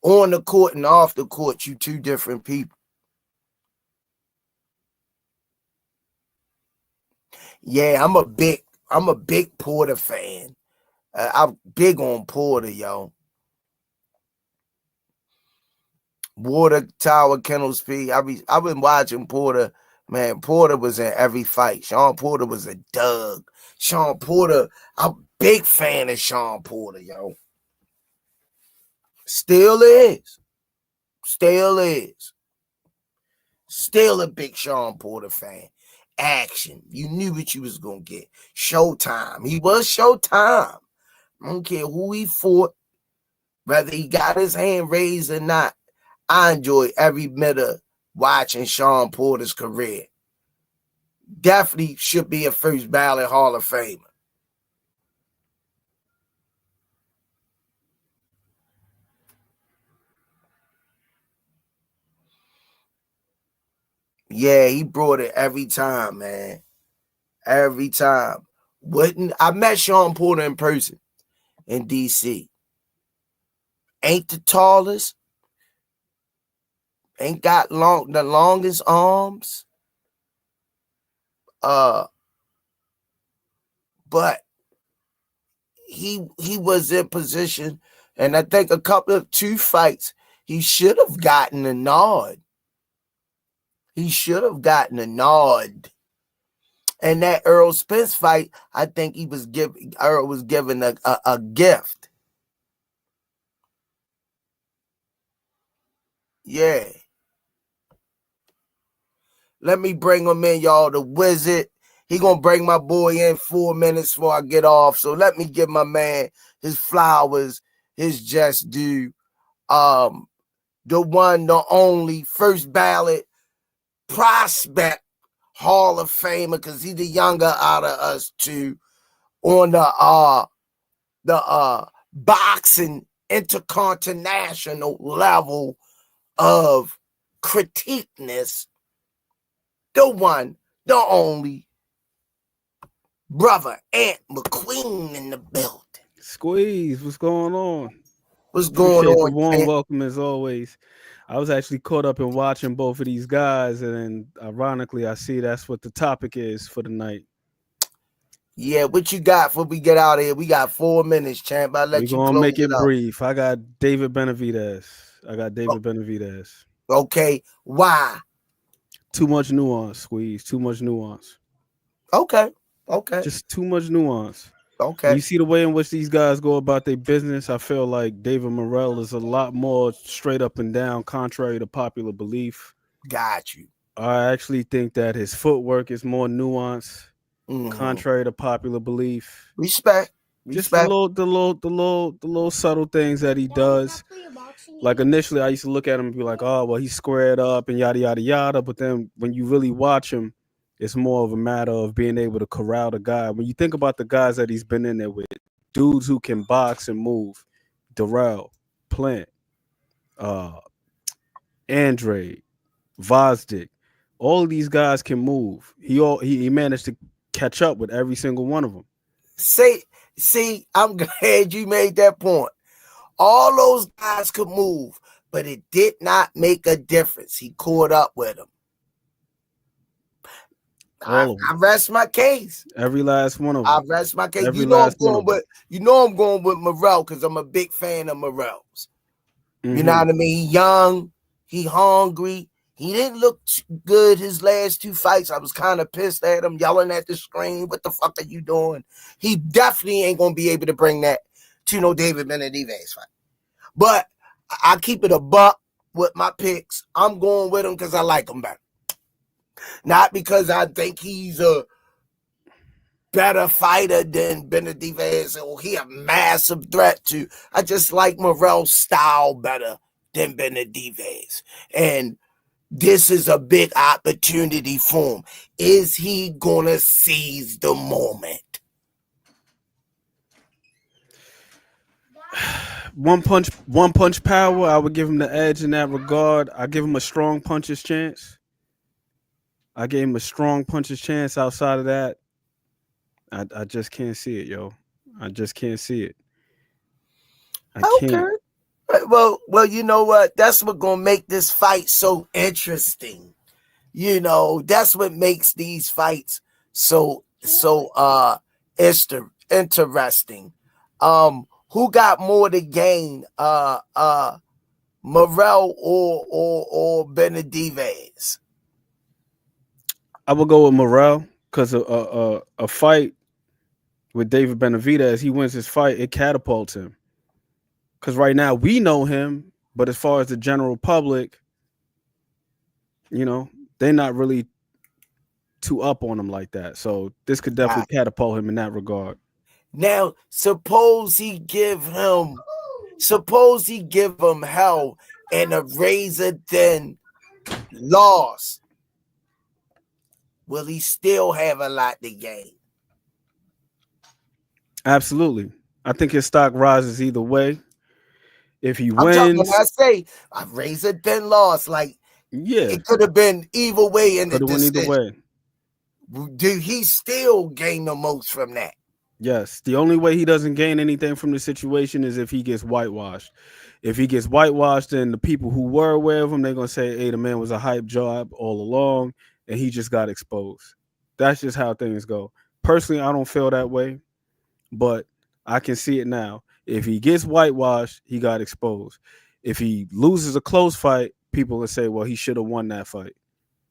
on the court and off the court, you two different people. Yeah, I'm a big Porter fan. I'm big on Porter, yo. Water Tower Kennel Speed. I've been watching Porter. Man, Porter was in every fight. Sean Porter was a dug. Sean Porter, I'm a big fan of Sean Porter, yo. Still is. Still a big Sean Porter fan. Action. You knew what you was going to get. Showtime. He was Showtime. I don't care who he fought, whether he got his hand raised or not. I enjoy every minute watching Sean Porter's career. Definitely should be a first ballot Hall of Famer. Yeah, he brought it every time, man. Every time. I met Sean Porter in person in D.C. Ain't the tallest, ain't got the longest arms. But he was in position, and I think two fights he should have gotten a nod. And that Earl Spence fight, I think Earl was given a gift. Yeah. Let me bring him in, y'all. The Wizard. He gonna bring my boy in 4 minutes before I get off. So let me give my man his flowers, his just due. The one, the only, first ballot prospect Hall of Famer, because he's the younger out of us two, on the boxing intercontinental level of critiqueness. The one, the only, brother Ant McQueen in the building. Squeeze, what's going on? What's going Appreciate on? the warm welcome as always. I was actually caught up in watching both of these guys, and ironically, I see that's what the topic is for the night. Yeah, what you got before we get out of here? We got 4 minutes, champ. I'll let you close it. We're gonna make it brief. I got David Benevidez. Benavidez. Okay, why? Too much nuance, Squeeze. Too much nuance. Okay. Just too much nuance. Okay. When you see the way in which these guys go about their business, I feel like David Morell is a lot more straight up and down, contrary to popular belief. Got you. I actually think that his footwork is more nuanced, contrary to popular belief. Respect. Just the little subtle things that he does. Like initially, I used to look at him and be like, "Oh, well, he's squared up and yada yada yada." But then when you really watch him, it's more of a matter of being able to corral the guy. When you think about the guys that he's been in there with, dudes who can box and move, Darrell, Plant, Andre, Vosdick, all of these guys can move. He managed to catch up with every single one of them. See, I'm glad you made that point. All those guys could move, but it did not make a difference. He caught up with them. I rest my case. Every last one of them. I rest my case. I'm going with Morell because I'm a big fan of Morell's. Mm-hmm. You know what I mean? He young, he hungry. He didn't look good his last two fights. I was kind of pissed at him, yelling at the screen. What the fuck are you doing? He definitely ain't going to be able to bring that to no David Benavidez fight. But I keep it a buck with my picks. I'm going with him because I like him better. Not because I think he's a better fighter than Benavidez or he a massive threat to. I just like Morell's style better than Benavidez. And this is a big opportunity for him. Is he going to seize the moment? One punch power. I would give him the edge in that regard. I give him a strong puncher's chance. I gave him a strong puncher's chance. Outside of that, I just can't see it, yo. I just can't see it. I can't. Well, you know what? That's what gonna make this fight so interesting. You know, that's what makes these fights so interesting. Who got more to gain? Morell or Benevidez? I would go with Morell because a fight with David Benavidez, he wins his fight, it catapults him. Because right now we know him, but as far as the general public, you know, they're not really too up on him like that. So this could definitely catapult him in that regard. Now, suppose he give him hell and a razor thin loss. Will he still have a lot to gain? Absolutely. I think his stock rises either way. If he wins, I say a razor thin loss. Like, it could have been either way in the decision. Either way. Do he still gain the most from that? Yes. The only way he doesn't gain anything from the situation is if he gets whitewashed. If he gets whitewashed, then the people who were aware of him, they're gonna say, "Hey, the man was a hype job all along, and he just got exposed." That's just how things go. Personally, I don't feel that way, but I can see it now. If he gets whitewashed, he got exposed. If he loses a close fight, people will say, "Well, he should have won that fight.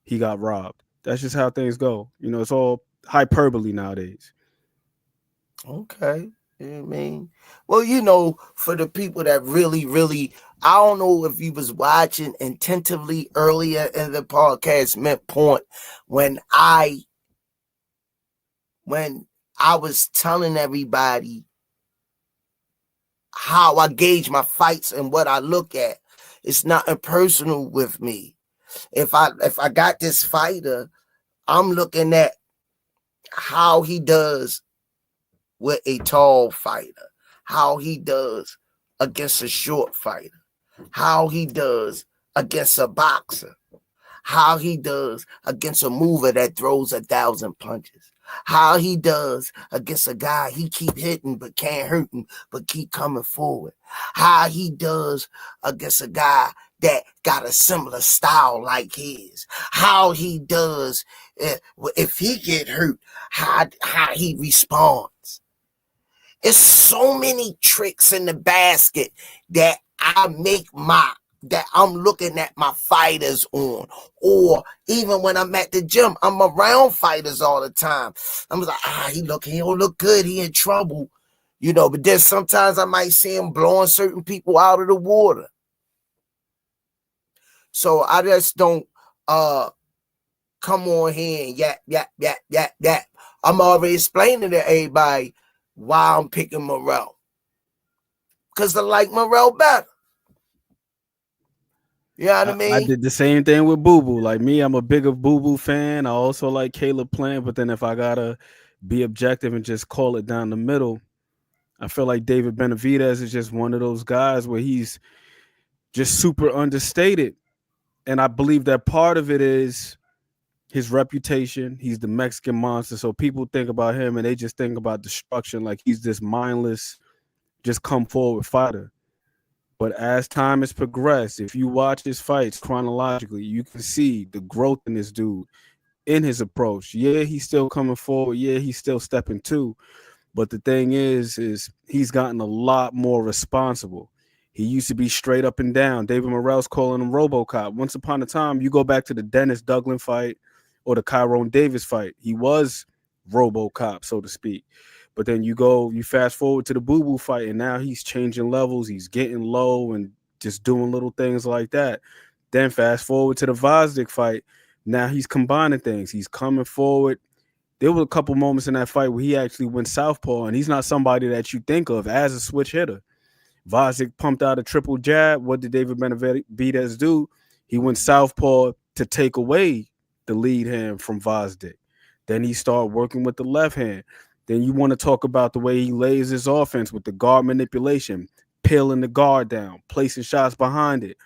He got robbed." That's just how things go. It's all hyperbole nowadays. Okay. You know what I mean? Well, for the people that really, I don't know if you was watching attentively earlier in the podcast, Mint Point, when I was telling everybody how I gauge my fights and what I look at. It's not impersonal with me. If I got this fighter, I'm looking at how he does with a tall fighter, how he does against a short fighter, how he does against a boxer, how he does against a mover that throws 1,000 punches, how he does against a guy he keep hitting but can't hurt him but keep coming forward, how he does against a guy that got a similar style like his, how he does if he get hurt, how he responds. It's so many tricks in the basket that I'm looking at my fighters on, or even when I'm at the gym, I'm around fighters all the time. I'm like, he don't look good, he in trouble, but then sometimes I might see him blowing certain people out of the water. So I just don't come on here and yap. I'm already explaining to everybody why I'm picking Morell. Because I like Morell better. You know what I mean? I did the same thing with Boo Boo. Like me, I'm a bigger Boo Boo fan. I also like Caleb Plant, but then if I gotta be objective and just call it down the middle, I feel like David Benavidez is just one of those guys where he's just super understated. And I believe that part of it is his reputation. He's the Mexican monster. So people think about him and they just think about destruction, like he's this mindless, just come forward fighter. But as time has progressed, if you watch his fights chronologically, you can see the growth in this dude, in his approach. Yeah, he's still coming forward. Yeah, he's still stepping too. But the thing is he's gotten a lot more responsible. He used to be straight up and down. David Morrell's calling him RoboCop. Once upon a time, you go back to the Dennis Douglas fight or the Tyrone Davis fight. He was RoboCop, so to speak. But then you fast forward to the Boo Boo fight, and now he's changing levels. He's getting low and just doing little things like that. Then fast forward to the Vosdick fight. Now he's combining things. He's coming forward. There were a couple moments in that fight where he actually went southpaw, and he's not somebody that you think of as a switch hitter. Vosdick pumped out a triple jab. What did David Benavidez do? He went southpaw to take away the lead hand from Vosdick. Then he started working with the left hand. Then you want to talk about the way he lays his offense with the guard manipulation, peeling the guard down, placing shots behind it,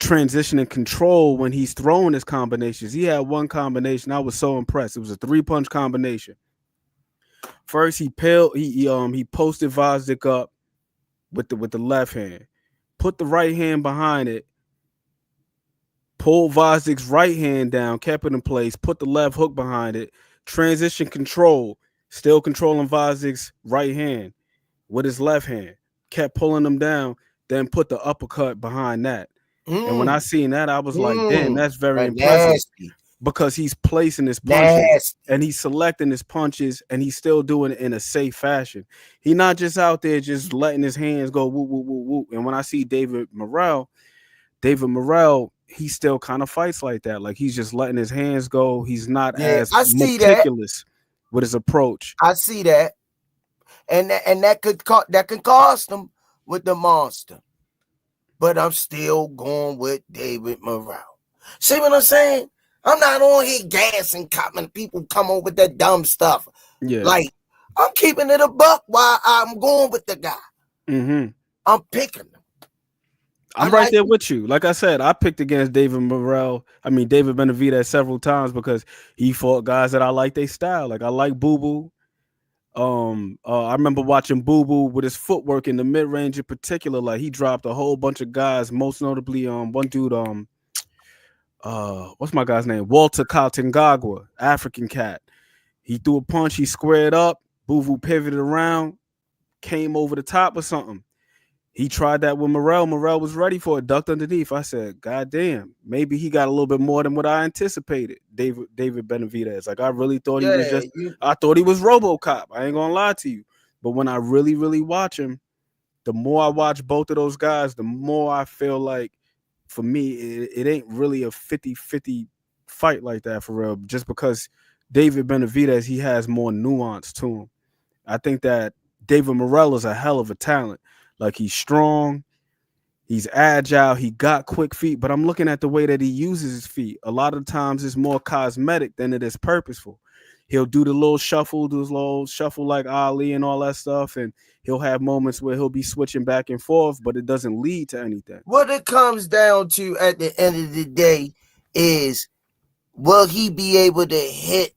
transition and control when he's throwing his combinations. He had one combination. I was so impressed. It was a 3-punch combination. First, he posted Vosdick up with the left hand, put the right hand behind it, pulled Vosdick's right hand down, kept it in place, put the left hook behind it, transition control, still controlling Vosdick's right hand with his left hand, kept pulling him down, then put the uppercut behind that. And when I seen that, I was like, damn, that's very impressive. Nasty. Because he's placing his punches and he's selecting his punches and he's still doing it in a safe fashion. He's not just out there just letting his hands go woo, woo, woo, woo. And when I see David Morell, he still kind of fights like that. Like he's just letting his hands go. He's not as meticulous with his approach. I see that. And that could cost him with the monster. But I'm still going with David Morell. See what I'm saying? I'm not on here gassing, copping. People come on with that dumb stuff. Yeah. Like, I'm keeping it a buck while I'm going with the guy. Mm-hmm. I'm picking him. I'm right there with you. Like I said, I picked against David Benavidez several times because he fought guys that I like their style. Like I like Boo Boo. I remember watching Boo Boo with his footwork in the mid range in particular. Like he dropped a whole bunch of guys. Most notably, one dude, what's my guy's name? Walter Kaltengagwa, African cat. He threw a punch. He squared up. Boo Boo pivoted around, came over the top or something. He tried that with Morell. Morell was ready for it, ducked underneath. I said, God damn, maybe he got a little bit more than what I anticipated. David Benevidez. Like I really thought he was just I thought he was RoboCop. I ain't gonna lie to you. But when I really, really watch him, the more I watch both of those guys, the more I feel like for me, it ain't really a 50-50 fight like that for real. Just because David Benevidez, he has more nuance to him. I think that David Morell is a hell of a talent. Like he's strong, he's agile, he got quick feet, but I'm looking at the way that he uses his feet. A lot of times it's more cosmetic than it is purposeful. He'll do the little shuffle, like Ali and all that stuff, and he'll have moments where he'll be switching back and forth, but it doesn't lead to anything. What it comes down to at the end of the day is, will he be able to hit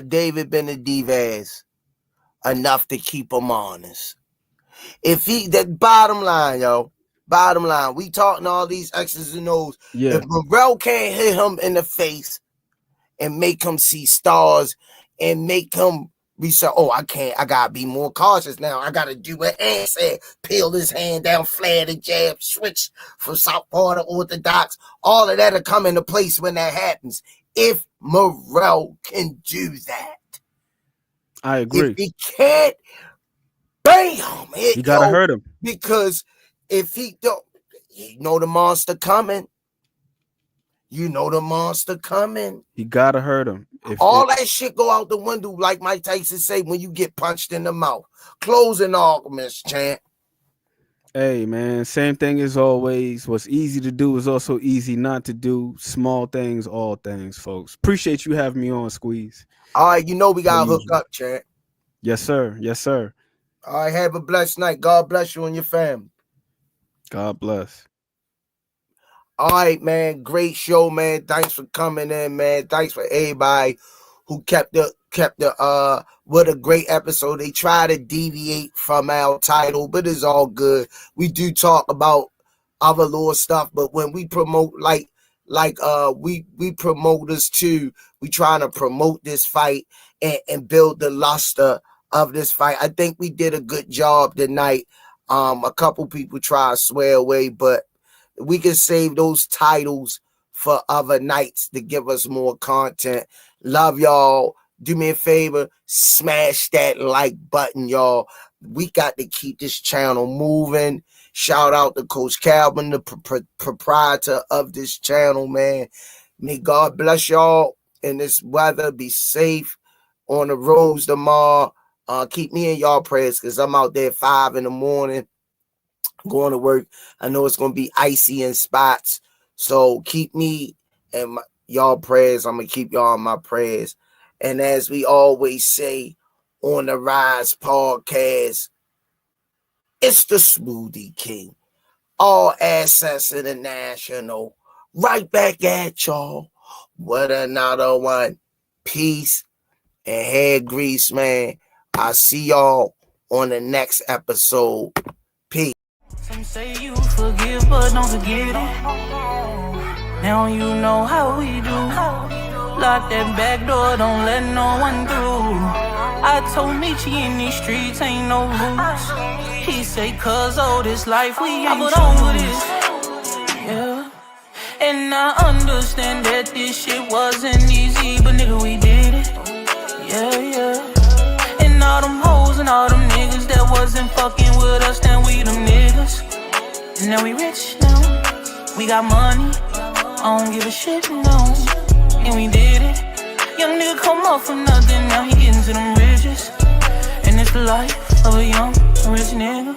David Benevidez enough to keep him honest? If he, that bottom line, we talking all these X's and O's. Yeah. If Morell can't hit him in the face and make him see stars and make him be so, I gotta be more cautious now. I gotta do what Ant said, peel his hand down, flare the jab, switch from southpaw to orthodox. All of that'll come into place when that happens. If Morell can do that. I agree. If he can't, bam! You gotta hurt him. Because if he don't, you know the monster coming. You know the monster coming. You gotta hurt him. All that shit go out the window, like Mike Tyson say, when you get punched in the mouth. Closing arguments, champ. Hey, man, same thing as always. What's easy to do is also easy not to do. Small things, all things, folks. Appreciate you having me on, Squeeze. All right, you know we got to hook up, champ. Yes, sir. Yes, sir. All right, have a blessed night. God bless you and your family. God bless. All right, man. Great show, man. Thanks for coming in, man. Thanks for everybody who kept what a great episode. They try to deviate from our title, but it's all good. We do talk about other little stuff, but when we promote we promoters too, we trying to promote this fight and build the luster of this fight. I think we did a good job tonight. A couple people try to swear away, but we can save those titles for other nights to give us more content. Love y'all. Do me a favor, smash that like button, y'all. We got to keep this channel moving. Shout out to Coach Calvin, the proprietor of this channel, man. May God bless y'all in this weather. Be safe on the roads tomorrow. Keep me in y'all prayers because I'm out there at 5 in the morning going to work. I know it's going to be icy in spots. So keep me in y'all prayers. I'm going to keep y'all in my prayers. And as we always say on the Rize podcast, it's the Smoothie King. All Access International. Right back at y'all with another one. Peace and hair grease, man. I'll see y'all on the next episode. Peace. Some say you forgive, but don't forget it. Now you know how we do. Lock that back door, don't let no one through. I told Nietzsche in these streets ain't no rules. He say, cause all this life we ain't over this. Yeah. And I understand that this shit wasn't easy, but nigga, we did it. Yeah, yeah. And all them hoes and all them niggas that wasn't fucking with us, then we them niggas. And now we rich now. We got money. I don't give a shit, no. And we did it. Young nigga come up for nothing, now he getting to them riches. And it's the life of a young rich nigga.